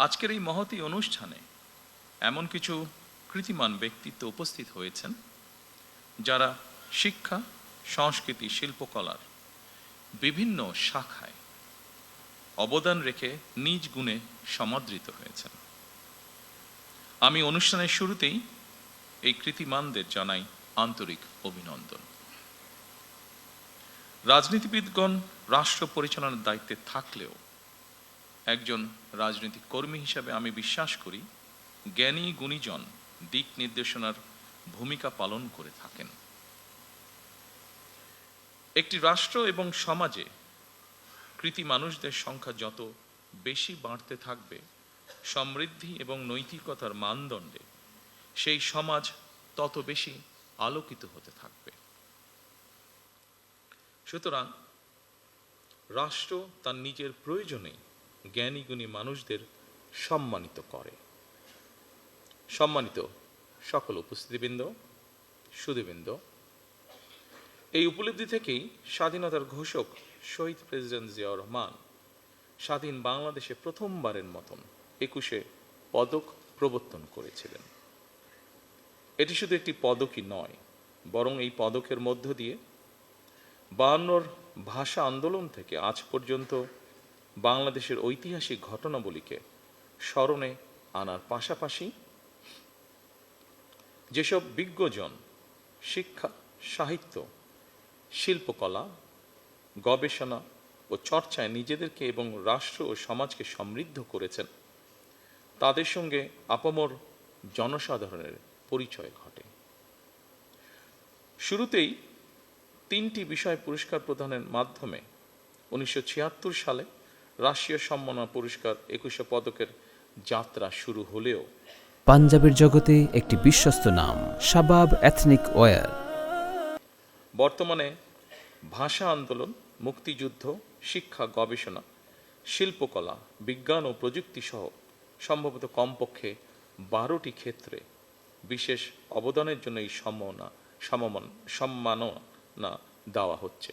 আজকের এই মহতী অনুষ্ঠানে এমন কিছু কৃতিমান ব্যক্তিত্ব উপস্থিত হয়েছেন যারা শিক্ষা, সংস্কৃতি, শিল্পকলার বিভিন্ন শাখায় অবদান রেখে নিজ গুণে সমাদৃত হয়েছেন। আমি অনুষ্ঠানের শুরুতেই এই কৃতিমানদের জানাই আন্তরিক অভিনন্দন। রাজনীতিবিদগণ রাষ্ট্র পরিচালনার দায়িত্বে থাকলেও একজন রাজনৈতিক কর্মী হিসাবে আমি বিশ্বাস করি জ্ঞানী গুণীজন দিক নির্দেশনার ভূমিকা পালন করে থাকেন। একটি রাষ্ট্র এবং সমাজে কৃতি মানুষদের সংখ্যা যত বেশি বাড়তে থাকবে, সমৃদ্ধি এবং নৈতিকতার মানদণ্ডে সেই সমাজ তত বেশি আলোকিত হতে থাকবে। সুতরাং রাষ্ট্র তার নিজের প্রয়োজনে জ্ঞানী গুণী মানুষদের সম্মানিত করে। সম্মানিত সকল উপস্থিতিবৃন্দ, সুধীবৃন্দ, এই উপলব্ধি থেকেই স্বাধীনতার ঘোষক শহীদ প্রেসিডেন্ট জিয়াউর রহমান স্বাধীন বাংলাদেশে প্রথমবারের মতন 21 পদক প্রবর্তন করেছিলেন। এটি শুধু একটি পদকই নয়, বরং এই পদকের মধ্য দিয়ে 52 ভাষা আন্দোলন থেকে আজ পর্যন্ত বাংলাদেশের ঐতিহাসিক ঘটনাবলীকে স্মরণে আনার পাশাপাশি যেসব বিজ্ঞজন শিক্ষা, সাহিত্য, শিল্পকলা, গবেষণা ও চর্চায় নিজেদেরকে এবং রাষ্ট্র ও সমাজকে সমৃদ্ধ করেছেন, তাদের সঙ্গে আপামর জনসাধারণের পরিচয় ঘটে। শুরুতেই 3টি বিষয় পুরস্কার প্রদানের মাধ্যমে 1976 সালে রাষ্ট্রীয় সম্মাননা পুরস্কার 21 পদকের যাত্রা শুরু হলেও পাঞ্জাবের জগতে একটি বিশ্বস্ত নাম শাবাব এথনিক ওয়্যার বর্তমানে ভাষা আন্দোলন, মুক্তিযুদ্ধ, শিক্ষা, গবেষণা, শিল্পকলা, বিজ্ঞান ও প্রযুক্তি সহ সম্ভবত কমপক্ষে 12টি ক্ষেত্রে বিশেষ অবদানের জন্য এই সম্মাননা দেওয়া হচ্ছে।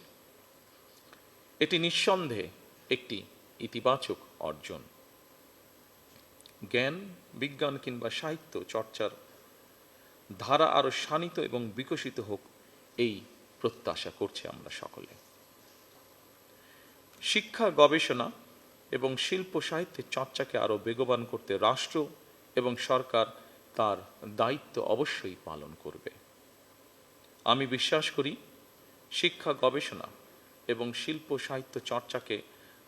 এটি নিঃসন্দেহে একটি ইতিবাচক অর্জন। জ্ঞান, বিজ্ঞান কিংবা সাহিত্য চর্চার ধারা আরো শানিত এবং বিকশিত হোক, এই প্রত্যাশা করছি আমরা সকলে। শিক্ষা, গবেষণা এবং শিল্প সাহিত্যের চর্চাকে আরো বেগবান করতে রাষ্ট্র এবং সরকার তার দায়িত্ব অবশ্যই পালন করবে। আমি বিশ্বাস করি শিক্ষা, গবেষণা এবং শিল্প সাহিত্য চর্চাকে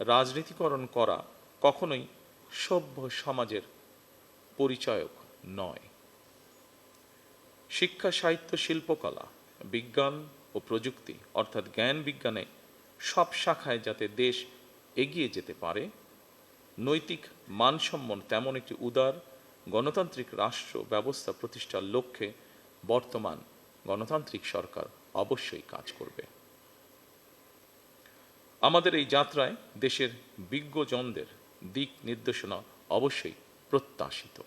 রাজনীতিকরণ করা কখনোই সভ্য সমাজের পরিচায়ক নয়। শিক্ষা, সাহিত্য, শিল্পকলা, বিজ্ঞান ও প্রযুক্তি অর্থাৎ জ্ঞান বিজ্ঞানে সব শাখায় যাতে দেশ এগিয়ে যেতে পারে, নৈতিক মানসম্পন্ন তেমন একটি উদার গণতান্ত্রিক রাষ্ট্র ব্যবস্থা প্রতিষ্ঠার লক্ষ্যে বর্তমান গণতান্ত্রিক সরকার অবশ্যই কাজ করবে। আমাদের এই যাত্রায় দেশের বিজ্ঞজনদের দিক নির্দেশনা অবশ্যই প্রত্যাশিত।